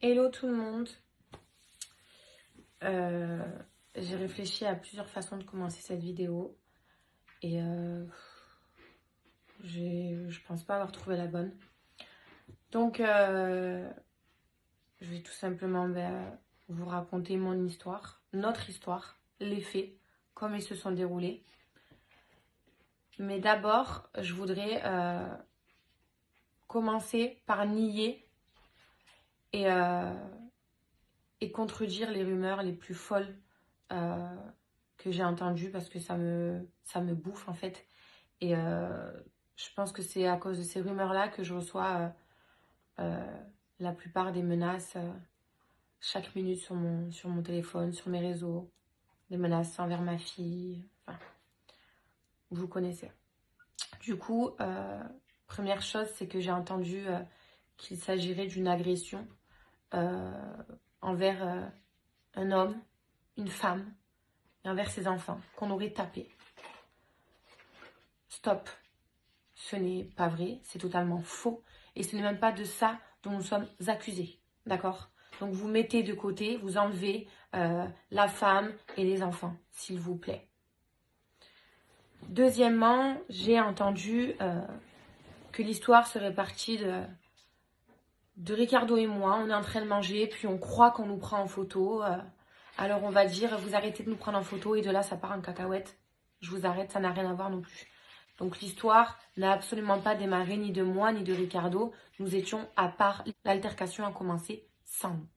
Hello tout le monde. J'ai réfléchi à plusieurs façons de commencer cette vidéo et je pense pas avoir trouvé la bonne. Donc je vais tout simplement vous raconter mon histoire, notre histoire, les faits, comme ils se sont déroulés. Mais d'abord, je voudrais commencer par nier et contredire les rumeurs les plus folles que j'ai entendues parce que ça me bouffe en fait. Et je pense que c'est à cause de ces rumeurs-là que je reçois la plupart des menaces chaque minute sur mon téléphone, sur mes réseaux. Des menaces envers ma fille. Enfin, vous connaissez. Du coup, première chose, c'est que j'ai entendu qu'il s'agirait d'une agression envers un homme, une femme et envers ses enfants, qu'on aurait tapé. Stop. Ce n'est pas vrai, c'est totalement faux. Et ce n'est même pas de ça dont nous sommes accusés. D'accord? Donc vous mettez de côté, vous enlevez la femme et les enfants, s'il vous plaît. Deuxièmement, j'ai entendu que l'histoire serait partie de Ricardo et moi. On est en train de manger, puis on croit qu'on nous prend en photo. Alors on va dire, vous arrêtez de nous prendre en photo, et de là, ça part en cacahuète. Je vous arrête, ça n'a rien à voir non plus. Donc l'histoire n'a absolument pas démarré ni de moi ni de Ricardo. Nous étions à part. L'altercation a commencé sans nous.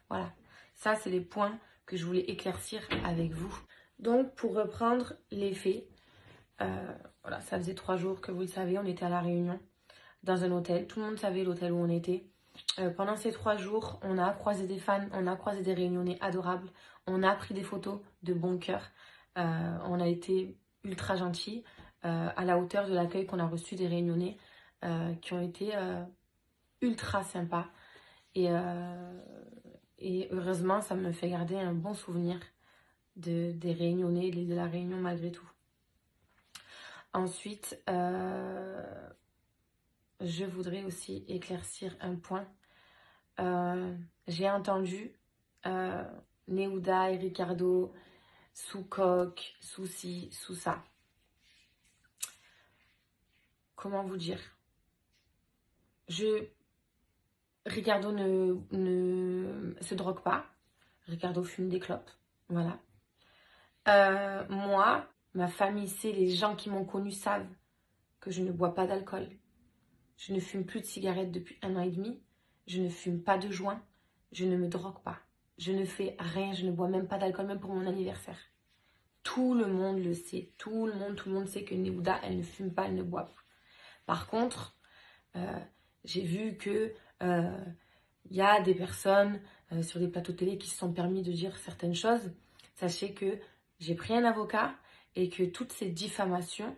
Voilà. Ça, c'est les points que je voulais éclaircir avec vous. Donc, pour reprendre les faits, voilà, ça faisait 3 jours que vous le savez, on était à La Réunion, dans un hôtel. Tout le monde savait l'hôtel où on était. Pendant ces 3 jours, on a croisé des fans, on a croisé des Réunionnais adorables, on a pris des photos de bon cœur. On a été ultra gentils. À la hauteur de l'accueil qu'on a reçu des Réunionnais qui ont été ultra sympas. Et heureusement, ça me fait garder un bon souvenir des Réunionnais, de l'île de la Réunion malgré tout. Ensuite, je voudrais aussi éclaircir un point. J'ai entendu Neouda et Ricardo sous coque, sous ci, sous ça. Comment vous dire? Ricardo ne se drogue pas. Ricardo fume des clopes. Voilà. Moi, ma famille sait, les gens qui m'ont connue savent que je ne bois pas d'alcool. Je ne fume plus de cigarettes depuis 1 an et demi. Je ne fume pas de joint. Je ne me drogue pas. Je ne fais rien. Je ne bois même pas d'alcool, même pour mon anniversaire. Tout le monde le sait. Tout le monde sait que Neouda, elle ne fume pas, elle ne boit pas. Par contre, j'ai vu que y a des personnes sur des plateaux télé qui se sont permis de dire certaines choses. Sachez que j'ai pris un avocat et que toutes ces diffamations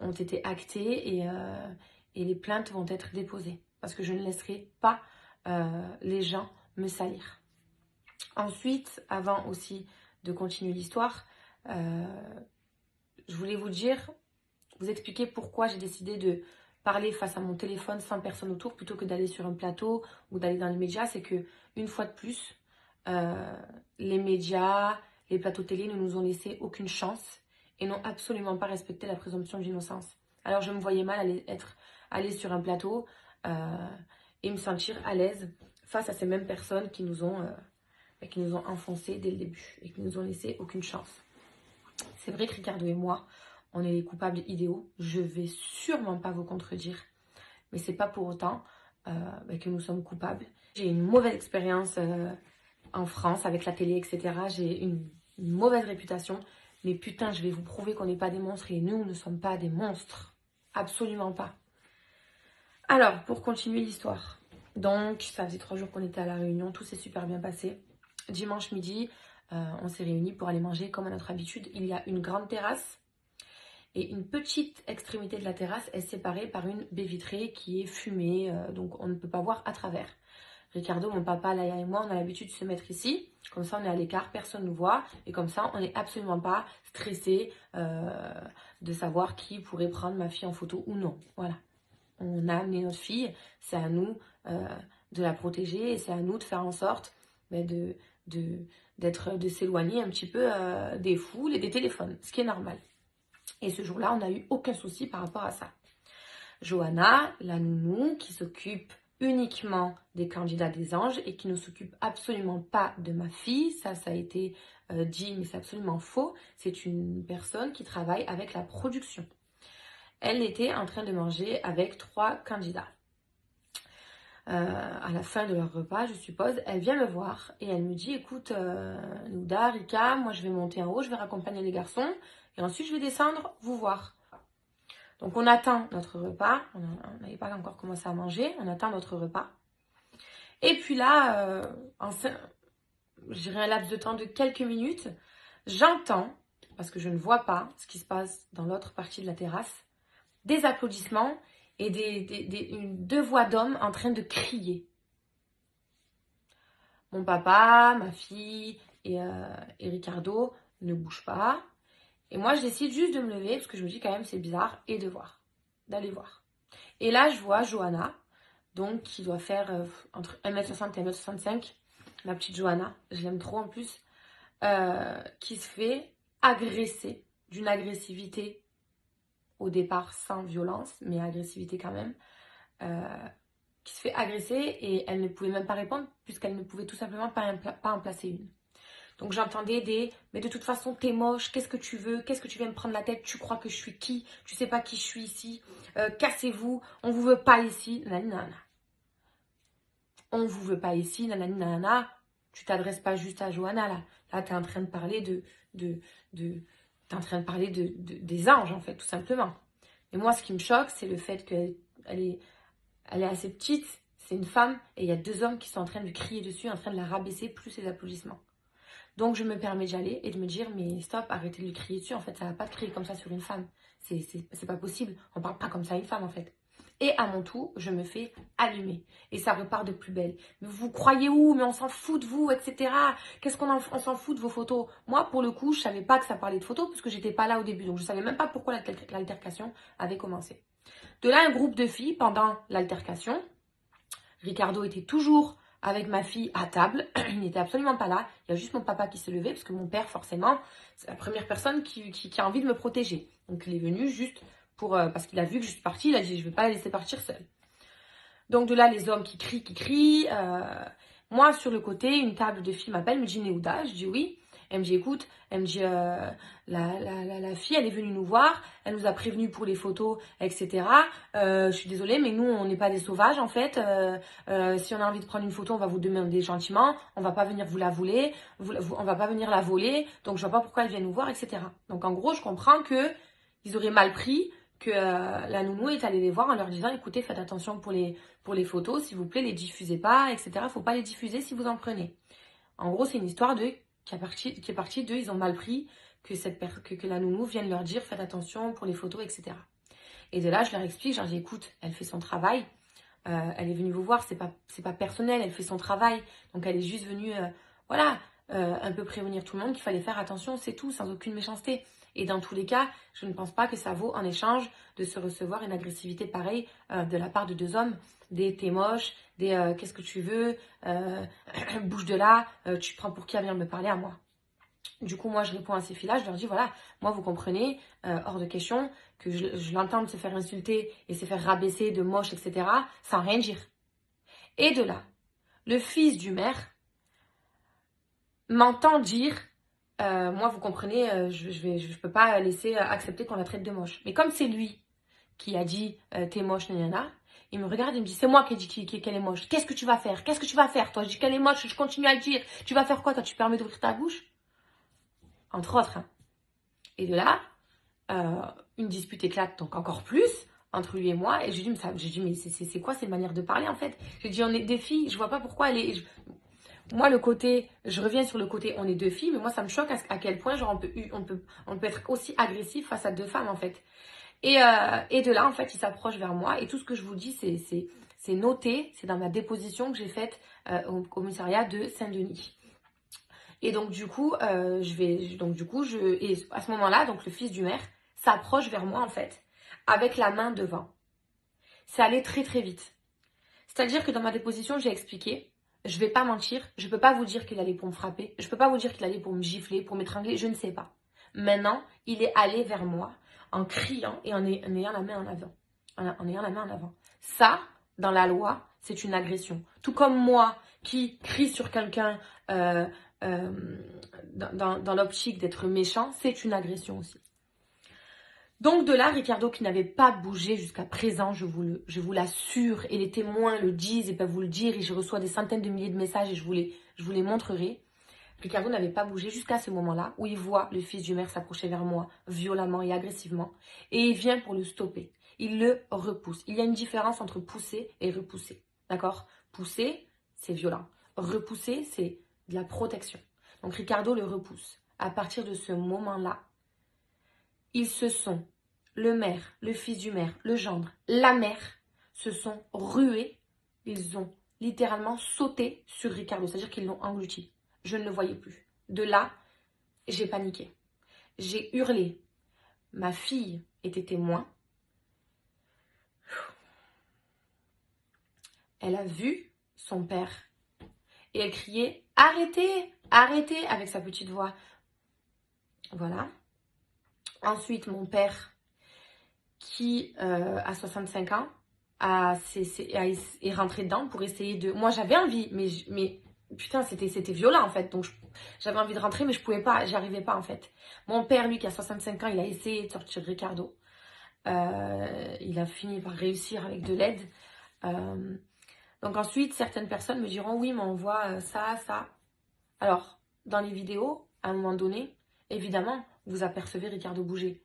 ont été actées et les plaintes vont être déposées. Parce que je ne laisserai pas les gens me salir. Ensuite, avant aussi de continuer l'histoire, je voulais vous expliquer pourquoi j'ai décidé de parler face à mon téléphone sans personne autour plutôt que d'aller sur un plateau ou d'aller dans les médias. C'est que, une fois de plus, les médias, les plateaux télé ne nous ont laissé aucune chance et n'ont absolument pas respecté la présomption d'innocence. Alors je me voyais mal aller sur un plateau et me sentir à l'aise face à ces mêmes personnes qui nous ont enfoncés dès le début et qui nous ont laissé aucune chance. C'est vrai que Ricardo et moi, on est les coupables idéaux. Je vais sûrement pas vous contredire, mais c'est pas pour autant que nous sommes coupables. J'ai une mauvaise expérience en France avec la télé, etc. J'ai une mauvaise réputation, mais putain, je vais vous prouver qu'on n'est pas des monstres et nous ne sommes pas des monstres. Absolument pas. Alors, pour continuer l'histoire. Donc, ça faisait 3 jours qu'on était à La Réunion, tout s'est super bien passé. Dimanche midi, on s'est réunis pour aller manger comme à notre habitude. Il y a une grande terrasse et une petite extrémité de la terrasse est séparée par une baie vitrée qui est fumée, donc on ne peut pas voir à travers. Ricardo, mon papa, Laïa et moi, on a l'habitude de se mettre ici. Comme ça, on est à l'écart, personne ne nous voit. Et comme ça, on n'est absolument pas stressé de savoir qui pourrait prendre ma fille en photo ou non. Voilà. On a amené notre fille, c'est à nous de la protéger et c'est à nous de faire en sorte de s'éloigner un petit peu des foules et des téléphones, ce qui est normal. Et ce jour-là, on n'a eu aucun souci par rapport à ça. Johanna, la nounou, qui s'occupe uniquement des candidats des anges et qui ne s'occupe absolument pas de ma fille, ça a été dit, mais c'est absolument faux. C'est une personne qui travaille avec la production. Elle était en train de manger avec 3 candidats. À la fin de leur repas, je suppose, elle vient me voir et elle me dit, écoute, Nouda, Rika, moi je vais monter en haut, je vais raccompagner les garçons et ensuite je vais descendre vous voir. Donc on attend notre repas, on n'avait pas encore commencé à manger, on attend notre repas. Et puis là, j'ai un laps de temps de quelques minutes, j'entends, parce que je ne vois pas ce qui se passe dans l'autre partie de la terrasse, des applaudissements et 2 voix d'hommes en train de crier. Mon papa, ma fille et Ricardo ne bougent pas. Et moi, je décide juste de me lever, parce que je me dis quand même c'est bizarre, et d'aller voir. Et là, je vois Johanna, donc qui doit faire entre 1m60 et 1m65, ma petite Johanna, je l'aime trop en plus, qui se fait agresser d'une agressivité, au départ sans violence, mais agressivité quand même, qui se fait agresser et elle ne pouvait même pas répondre puisqu'elle ne pouvait tout simplement pas en placer une. Donc j'entendais mais de toute façon t'es moche, qu'est-ce que tu veux, qu'est-ce que tu viens me prendre la tête, tu crois que je suis qui, tu sais pas qui je suis ici, cassez-vous, on vous veut pas ici, nanana. On vous veut pas ici, nanana. Tu t'adresses pas juste à Johanna là. Là t'es en train de parler t'es en train de parler des anges en fait, tout simplement. Et moi ce qui me choque, c'est le fait qu'elle est assez petite, c'est une femme, et il y a 2 hommes qui sont en train de lui crier dessus, en train de la rabaisser, plus ses applaudissements. Donc je me permets d'y aller et de me dire, mais stop, arrêtez de lui crier dessus, en fait, ça va pas de crier comme ça sur une femme. C'est pas possible, on parle pas comme ça à une femme, en fait. Et à mon tour, je me fais allumer. Et ça repart de plus belle. Mais vous croyez où? Mais on s'en fout de vous, etc. Qu'est-ce on s'en fout de vos photos? Moi, pour le coup, je savais pas que ça parlait de photos, puisque j'étais pas là au début. Donc je savais même pas pourquoi l'altercation avait commencé. De là, un groupe de filles, pendant l'altercation, Ricardo était toujours avec ma fille à table, il n'était absolument pas là, il y a juste mon papa qui s'est levé, parce que mon père, forcément, c'est la première personne qui a envie de me protéger. Donc il est venu juste parce qu'il a vu que je suis partie, il a dit, je ne vais pas la laisser partir seule. Donc de là, les hommes qui crient. Moi, sur le côté, une table de filles m'appelle, me dit Néouda, je dis oui. Elle me dit, écoute, elle me dit, la fille, elle est venue nous voir, elle nous a prévenus pour les photos, etc. Je suis désolée, mais nous, on n'est pas des sauvages, en fait. Si on a envie de prendre une photo, on va vous demander gentiment, on va pas venir vous la voler, on va pas venir la voler, donc je vois pas pourquoi elle vient nous voir, etc. Donc en gros, je comprends que ils auraient mal pris que la nounou est allée les voir en leur disant, écoutez, faites attention pour les photos, s'il vous plaît, les diffusez pas, etc. Faut pas les diffuser si vous en prenez. En gros, c'est une histoire qui est partie d'eux, ils ont mal pris que la nounou vienne leur dire faites attention pour les photos, etc. Et de là, je leur explique, je leur dis écoute, elle fait son travail, elle est venue vous voir, c'est pas personnel, elle fait son travail, donc elle est juste venue, un peu prévenir tout le monde qu'il fallait faire attention, c'est tout, sans aucune méchanceté. Et dans tous les cas, je ne pense pas que ça vaut en échange de se recevoir une agressivité pareille de la part de 2 hommes, des t'es moche, des qu'est-ce que tu veux, bouge de là, tu prends pour qui à venir me parler à moi. Du coup, moi, je réponds à ces filles-là, je leur dis, voilà, moi, vous comprenez, hors de question, que je l'entende se faire insulter et se faire rabaisser de moche, etc., sans rien dire. Et de là, le fils du maire m'entend dire, moi, vous comprenez, je peux pas laisser accepter qu'on la traite de moche. Mais comme c'est lui qui a dit, t'es moche, nanana, il me regarde et me dit, c'est moi qui ai dit qu'elle est moche. Qu'est-ce que tu vas faire? Qu'est-ce que tu vas faire, toi? Je dis qu'elle est moche, je continue à le dire. Tu vas faire quoi, toi? Tu permets d'ouvrir ta bouche? Entre autres. Hein. Et de là, une dispute éclate donc encore plus entre lui et moi. Et je lui dis, mais c'est quoi cette manière de parler en fait? J'ai dit, on est des filles, je vois pas pourquoi elle est... Moi, je reviens sur le côté, on est 2 filles, mais moi, ça me choque à quel point genre, on peut être aussi agressif face à 2 femmes en fait. Et de là, en fait, il s'approche vers moi. Et tout ce que je vous dis, c'est noté, c'est dans ma déposition que j'ai faite au commissariat de Saint-Denis. Et donc, du coup, et à ce moment-là, donc le fils du maire s'approche vers moi, en fait, avec la main devant. c'est allé très très vite. C'est-à-dire que dans ma déposition, j'ai expliqué, je vais pas mentir, je peux pas vous dire qu'il allait pour me frapper, je peux pas vous dire qu'il allait pour me gifler, pour m'étrangler, je ne sais pas. Maintenant, il est allé vers moi en criant et en ayant la main en avant. En ayant la main en avant. Ça, dans la loi, c'est une agression. Tout comme moi qui crie sur quelqu'un euh, euh, dans l'optique d'être méchant, c'est une agression aussi. Donc de là, Ricardo qui n'avait pas bougé jusqu'à présent, je vous l'assure, et les témoins le disent et peuvent vous le dire, et je reçois des centaines de milliers de messages et je vous les montrerai. Ricardo n'avait pas bougé jusqu'à ce moment-là où il voit le fils du maire s'approcher vers moi violemment et agressivement, et il vient pour le stopper. Il le repousse. Il y a une différence entre pousser et repousser. D'accord? Pousser, c'est violent. Repousser, c'est de la protection. Donc Ricardo le repousse. À partir de ce moment-là, ils se sont, le maire, le fils du maire, le gendre, la mère, se sont rués. Ils ont littéralement sauté sur Ricardo, c'est-à-dire qu'ils l'ont englouti. Je ne le voyais plus. De là, j'ai paniqué. J'ai hurlé. Ma fille était témoin. Elle a vu son père et elle criait « Arrêtez, arrêtez » avec sa petite voix. Voilà. Ensuite, mon père, qui a 65 ans, est rentré dedans pour essayer de... Moi, j'avais envie, mais putain, c'était violent, en fait. Donc, j'avais envie de rentrer, mais je pouvais pas, j'arrivais pas, en fait. Mon père, lui, qui a 65 ans, il a essayé de sortir Ricardo. Il a fini par réussir avec de l'aide. Donc ensuite, certaines personnes me diront, oui, mais on voit ça, ça. Alors, dans les vidéos, à un moment donné, évidemment, vous apercevez Ricardo bouger.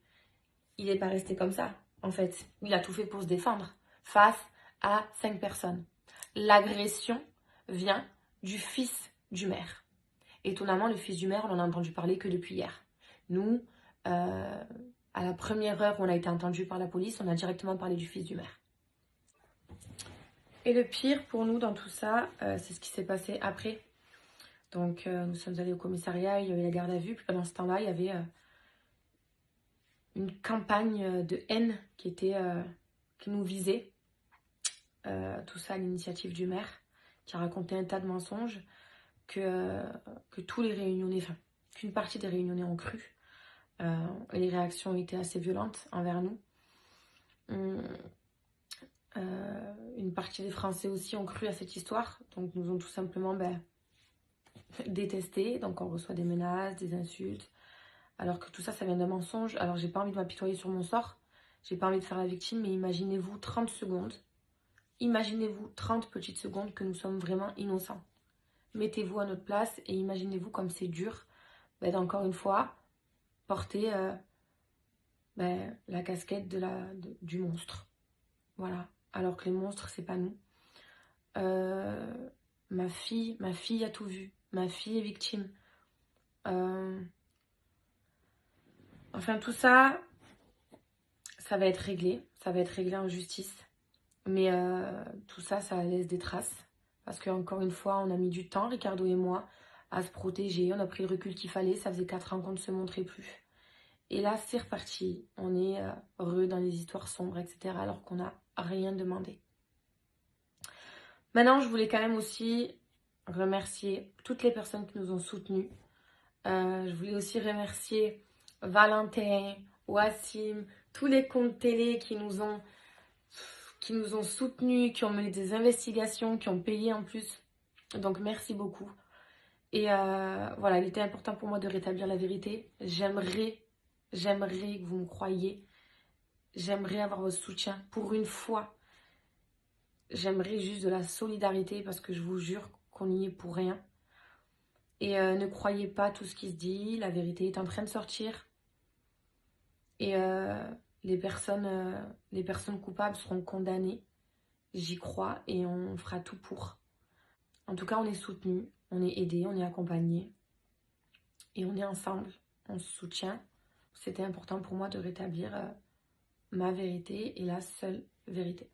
Il n'est pas resté comme ça, en fait. Il a tout fait pour se défendre face à 5 personnes. L'agression vient du fils du maire. Étonnamment, le fils du maire, on en a entendu parler que depuis hier. Nous, à la première heure où on a été entendu par la police, on a directement parlé du fils du maire. Et le pire pour nous dans tout ça, c'est ce qui s'est passé après. Donc, nous sommes allés au commissariat, il y avait la garde à vue. Puis pendant ce temps-là, il y avait une campagne de haine qui nous visait. Tout ça à l'initiative du maire, qui a raconté un tas de mensonges que tous les réunionnais, enfin, qu'une partie des réunionnais ont cru. Et les réactions ont été assez violentes envers nous. Une partie des Français aussi ont cru à cette histoire, donc nous ont tout simplement détesté. Donc on reçoit des menaces, des insultes, alors que tout ça, ça vient d'un mensonge. Alors j'ai pas envie de m'apitoyer sur mon sort, j'ai pas envie de faire la victime, mais imaginez-vous 30 secondes, imaginez-vous 30 petites secondes que nous sommes vraiment innocents. Mettez-vous à notre place et imaginez-vous comme c'est dur, d'encore une fois, porter la casquette du monstre. Voilà. Alors que les monstres, c'est pas nous. Ma fille a tout vu. Ma fille est victime. Enfin, tout ça, ça va être réglé. Ça va être réglé en justice. Mais tout ça, ça laisse des traces. Parce qu'encore une fois, on a mis du temps, Ricardo et moi, à se protéger. On a pris le recul qu'il fallait. Ça faisait 4 ans qu'on ne se montrait plus. Et là, c'est reparti. On est heureux dans les histoires sombres, etc. Alors qu'on n'a rien demandé. Maintenant, je voulais quand même aussi remercier toutes les personnes qui nous ont soutenus. Je voulais aussi remercier Valentin, Wassim, tous les comptes télé qui nous ont soutenus, qui ont mené des investigations, qui ont payé en plus. Donc merci beaucoup. Et voilà, il était important pour moi de rétablir la vérité. J'aimerais que vous me croyiez. J'aimerais avoir votre soutien pour une fois. J'aimerais juste de la solidarité parce que je vous jure qu'on n'y est pour rien. Et ne croyez pas tout ce qui se dit. La vérité est en train de sortir. Et les personnes coupables seront condamnées. J'y crois et on fera tout pour. En tout cas, on est soutenus, on est aidés, on est accompagnés. Et on est ensemble, on se soutient. C'était important pour moi de rétablir ma vérité et la seule vérité.